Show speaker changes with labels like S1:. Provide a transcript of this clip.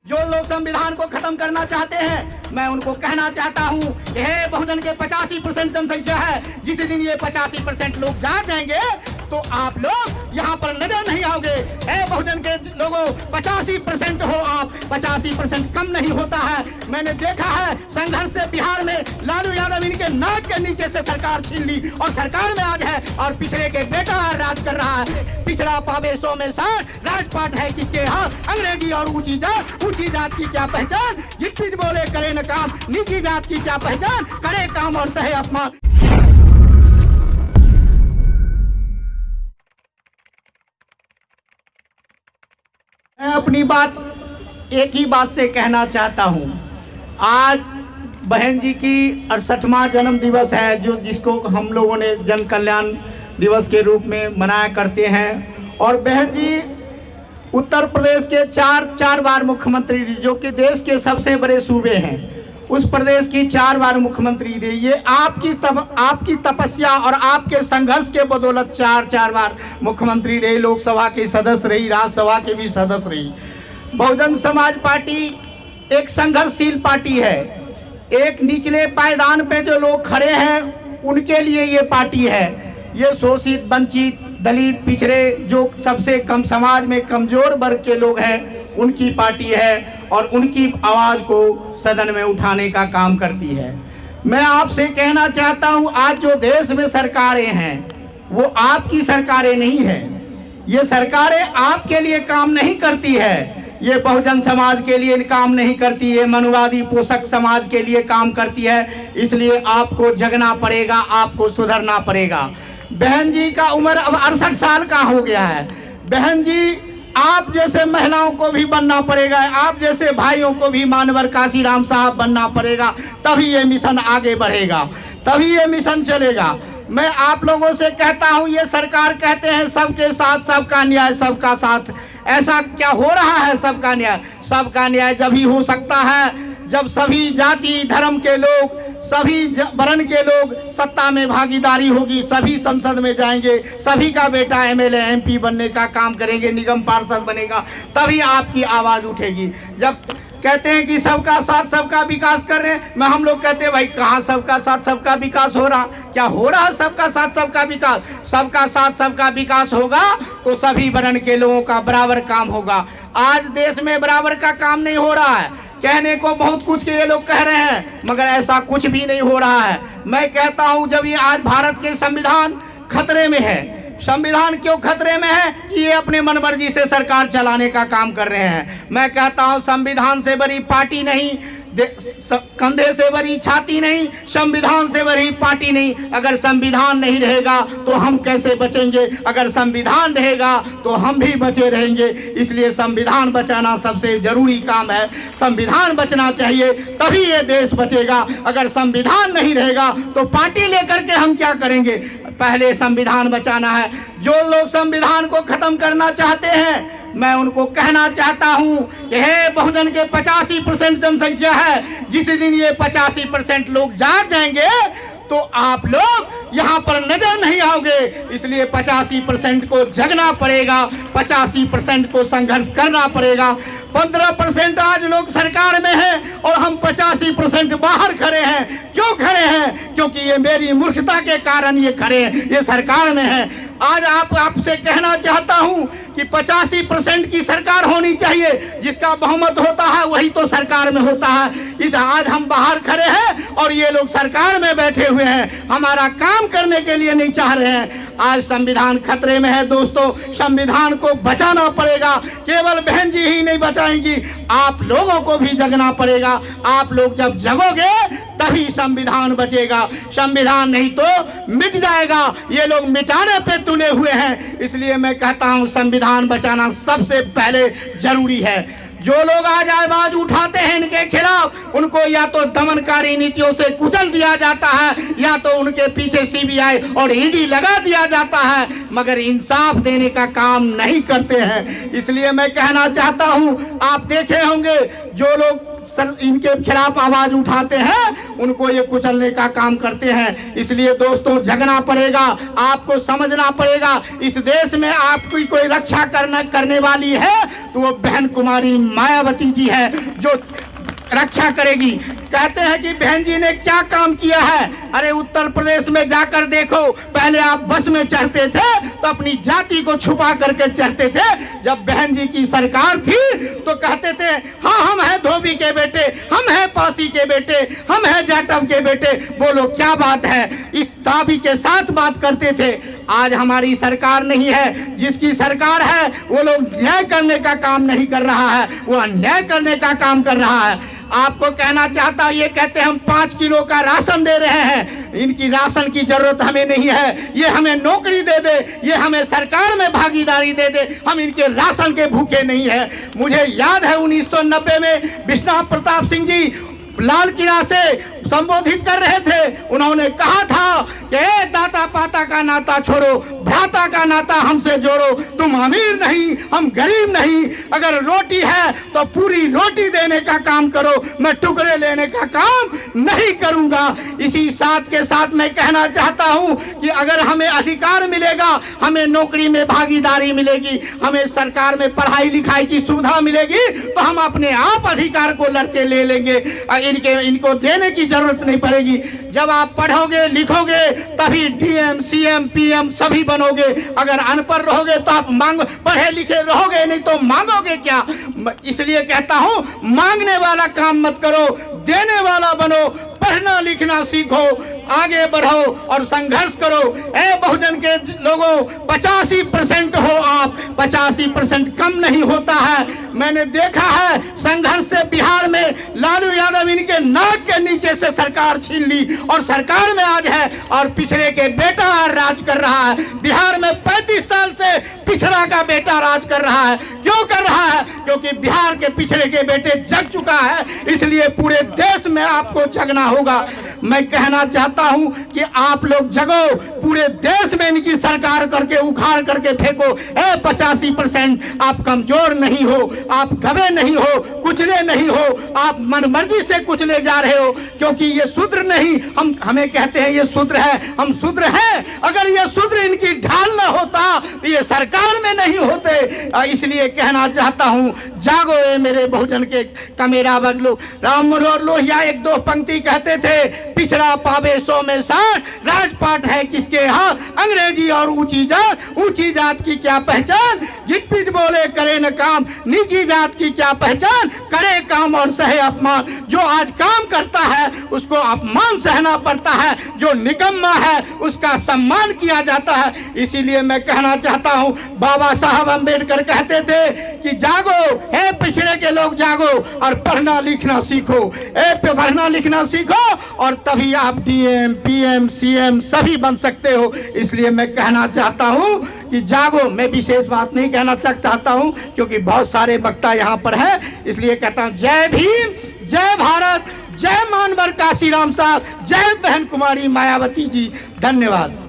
S1: जो लोग संविधान को खत्म करना चाहते हैं, मैं उनको कहना चाहता हूं कि हे बहुजन के 85% जनसंख्या है, जिस दिन ये 85% लोग जाग जाएंगे तो आप लोग यहाँ पर नजर नहीं आओगे। हे बहुजन के लोगों, 85% हो आप, 85% कम नहीं होता है। मैंने देखा है संघर्ष से बिहार में लालू यादव इनके नाक के नीचे से सरकार छीन ली और सरकार में आज है और पिछड़े के बेटा राज कर रहा है। पिछड़ा पावे 100 में 60, राजपाट है किसके यहाँ? अंग्रेजी और ऊंची जात की क्या पहचान? गिट्टी बोले करे न काम, नीची जात की क्या पहचान? करे काम और सहे अपमान। मैं अपनी बात एक ही बात से कहना चाहता हूं। आज बहन जी की 68वां जन्म दिवस है, जिसको हम लोगों ने जन कल्याण दिवस के रूप में मनाया करते हैं। और बहन जी उत्तर प्रदेश के चार बार मुख्यमंत्री रही, जो कि देश के सबसे बड़े सूबे हैं, उस प्रदेश की 4 बार मुख्यमंत्री रही। ये आपकी तपस्या और आपके संघर्ष के बदौलत 4 बार मुख्यमंत्री रही, लोकसभा के सदस्य रही, राज्यसभा के भी सदस्य रही। बहुजन समाज पार्टी एक संघर्षशील पार्टी है। एक निचले पायदान पे जो लोग खड़े हैं उनके लिए ये पार्टी है। ये शोषित, वंचित, दलित, पिछड़े, जो सबसे कम समाज में कमजोर वर्ग के लोग हैं, उनकी पार्टी है और उनकी आवाज़ को सदन में उठाने का काम करती है। मैं आपसे कहना चाहता हूं, आज जो देश में सरकारें हैं वो आपकी सरकारें नहीं हैं। ये सरकारें आपके लिए काम नहीं करती है, ये बहुजन समाज के लिए काम नहीं करती है, मनुवादी पोषक समाज के लिए काम करती है। इसलिए आपको जगना पड़ेगा, आपको सुधरना पड़ेगा। बहन जी का उम्र अब 68 साल का हो गया है। बहन जी, आप जैसे महिलाओं को भी बनना पड़ेगा, आप जैसे भाइयों को भी मानवर काशीराम साहब बनना पड़ेगा, तभी ये मिशन आगे बढ़ेगा, तभी ये मिशन चलेगा। मैं आप लोगों से कहता हूं, ये सरकार कहते हैं सबके साथ सबका न्याय, सबका साथ। ऐसा क्या हो रहा है? सबका न्याय, सबका न्याय जब ही हो सकता है जब सभी जाति धर्म के लोग, सभी वर्ण के लोग सत्ता में भागीदारी होगी, सभी संसद में जाएंगे, सभी का बेटा एमएलए एमपी बनने का काम करेंगे, निगम पार्षद बनेगा, तभी आपकी आवाज़ उठेगी। जब कहते हैं कि सबका साथ सबका विकास कर रहे हैं, हम लोग कहते हैं भाई कहाँ सबका साथ सबका विकास हो रहा? क्या हो रहा है सबका साथ सबका विकास? सबका साथ सबका विकास होगा तो सभी वर्ण के लोगों का बराबर काम होगा। आज देश में बराबर का काम नहीं हो रहा है। कहने को बहुत कुछ के ये लोग कह रहे हैं, मगर ऐसा कुछ भी नहीं हो रहा है। मैं कहता हूं, जब ये आज भारत के संविधान खतरे में है, संविधान क्यों खतरे में है? कि ये अपने मनमर्जी से सरकार चलाने का काम कर रहे हैं। मैं कहता हूं, संविधान से बड़ी पार्टी नहीं, कंधे से बड़ी छाती नहीं, संविधान से बड़ी पार्टी नहीं। अगर संविधान नहीं रहेगा तो हम कैसे बचेंगे? अगर संविधान रहेगा तो हम भी बचे रहेंगे। इसलिए संविधान बचाना सबसे जरूरी काम है। संविधान बचना चाहिए, तभी ये देश बचेगा। अगर संविधान नहीं रहेगा तो पार्टी लेकर के हम क्या करेंगे? पहले संविधान बचाना है। जो लोग संविधान को खत्म करना चाहते हैं, मैं उनको कहना चाहता हूं कि हे बहुजन के 85% जनसंख्या है, जिस दिन ये 85% लोग जाग जाएंगे तो आप लोग यहाँ पर नजर नहीं आओगे। इसलिए 85% को जगना पड़ेगा, 85% को संघर्ष करना पड़ेगा। 15% आज लोग सरकार में हैं और हम 85% बाहर खड़े हैं। क्यों खड़े हैं? क्योंकि ये मेरी मूर्खता के कारण ये खड़े हैं, ये सरकार में है। आज आपसे कहना चाहता हूं कि 85% की सरकार होनी चाहिए। जिसका बहुमत होता है वही तो सरकार में होता है। आज हम बाहर खड़े हैं और ये लोग सरकार में बैठे हुए हैं, हमारा काम करने के लिए नहीं चाह रहे हैं। आज संविधान खतरे में है दोस्तों, संविधान को बचाना पड़ेगा। केवल बहन जी ही नहीं बचाएंगी, आप लोगों को भी जगना पड़ेगा। आप लोग जब जगोगे तभी संविधान बचेगा, संविधान नहीं तो मिट जाएगा। ये लोग मिटाने पे तुले हुए हैं। इसलिए मैं कहता हूं, संविधान बचाना सबसे पहले जरूरी है। जो लोग आज आवाज उठाते हैं इनके खिलाफ, उनको या तो दमनकारी नीतियों से कुचल दिया जाता है, या तो उनके पीछे सीबीआई और ईडी लगा दिया जाता है, मगर इंसाफ देने का काम नहीं करते हैं। इसलिए मैं कहना चाहता हूं, आप देखे होंगे जो लोग इनके खिलाफ आवाज उठाते हैं उनको ये कुचलने का काम करते हैं। इसलिए दोस्तों जगना पड़ेगा, आपको समझना पड़ेगा। इस देश में आपकी कोई रक्षा करने वाली है तो वो बहन कुमारी मायावती जी है जो रक्षा करेगी। कहते हैं कि बहन जी ने क्या काम किया है। अरे उत्तर प्रदेश में जाकर देखो, पहले आप बस में चढ़ते थे तो अपनी जाति को छुपा करके चढ़ते थे। जब बहन जी की सरकार थी तो कहते थे हाँ हम हैं धोबी के बेटे, हम हैं पासी के बेटे, हम हैं जाटव के बेटे। बोलो क्या बात है, इस दाबी के साथ बात करते थे। आज हमारी सरकार नहीं है, जिसकी सरकार है वो लोग न्याय करने का काम नहीं कर रहा है, वो अन्याय करने का काम कर रहा है। आपको कहना चाहता ये कहते हैं हम 5 किलो का राशन दे रहे हैं। इनकी राशन की जरूरत हमें नहीं है, ये हमें नौकरी दे दे, ये हमें सरकार में भागीदारी दे दे, हम इनके राशन के भूखे नहीं है। मुझे याद है 1990 में विश्वनाथ प्रताप सिंह जी लाल किला से संबोधित कर रहे थे। उन्होंने कहा था कि ए दाता पाता का नाता छोड़ो, भ्राता का नाता हमसे जोड़ो। तुम अमीर नहीं, हम गरीब नहीं, अगर रोटी है तो पूरी रोटी देने का काम करो, मैं टुकड़े लेने का काम नहीं करूंगा। इसी साथ के साथ मैं कहना चाहता हूं कि अगर हमें अधिकार मिलेगा, हमें नौकरी में भागीदारी मिलेगी, हमें सरकार में पढ़ाई लिखाई की सुविधा मिलेगी तो हम अपने आप अधिकार को लड़के ले लेंगे। इनको देने की जरूरत नहीं पड़ेगी। जब आप पढ़ोगे लिखोगे तभी डीएम सीएम पीएम सभी बनोगे। अगर अनपढ़ रहोगे तो आप पढ़े लिखे रहोगे नहीं तो मांगोगे क्या। इसलिए कहता हूं मांगने वाला काम मत करो, देने वाला बनो। पढ़ना लिखना सीखो, आगे बढ़ो और संघर्ष करो। ए बहुजन के लोगों 85% हो आप, 85% कम नहीं होता है। मैंने देखा है संघर्ष से बिहार में लालू यादव इनके नाक के नीचे से सरकार छीन ली और सरकार में आज है और पिछड़े के बेटा राज कर रहा है। बिहार में 35 साल से पिछड़ा का बेटा राज कर रहा है। क्यों कर रहा है? क्योंकि बिहार के पिछड़े के बेटे जग चुका है, इसलिए पूरे देश में आपको जगना होगा। मैं कहना चाहता हूं कि आप लोग जगो, पूरे देश में इनकी सरकार करके उखाड़ करके फेंको। 85% आप कमजोर नहीं हो, आप दबे नहीं हो, कुचले नहीं हो, आप मनमर्जी से कुचले जा रहे हो। क्योंकि ये शूद्र नहीं, हमें कहते हैं ये शूद्र है, हम शूद्र हैं। अगर ये शूद्र इनकी ढाल न होता तो ये सरकार में नहीं होते। इसलिए कहना चाहता हूं जागो ए मेरे बहुजन के कमेरा बगलो। राम मनोहर लोहिया एक दो पंक्ति कहते थे, पिछड़ा पावे 100 में 60, राजपाट है किसके हाथ, अंग्रेजी और ऊंची जात की क्या पहचान, गिट पिट बोले करे न काम, नीची जात की क्या पहचान, करे काम और सहे अपमान। जो आज काम करता है उसको अपमान सहना पड़ता है, जो निकम्मा है उसका सम्मान किया जाता है। इसीलिए मैं कहना चाहता हूं बाबा साहब अम्बेडकर कहते थे कि जागो हे पिछड़े के लोग जागो और पढ़ना लिखना सीखो। पढ़ना लिखना सीखो और तभी आप डीएम पीएम सीएम सभी बन सकते हो। इसलिए मैं कहना चाहता हूं कि जागो। मैं विशेष बात नहीं कहना चाहता हूं क्योंकि बहुत सारे वक्ता यहाँ पर हैं, इसलिए कहता हूं जय भीम, जय भारत, जय मानवर काशीराम साहब, जय बहन कुमारी मायावती जी। धन्यवाद।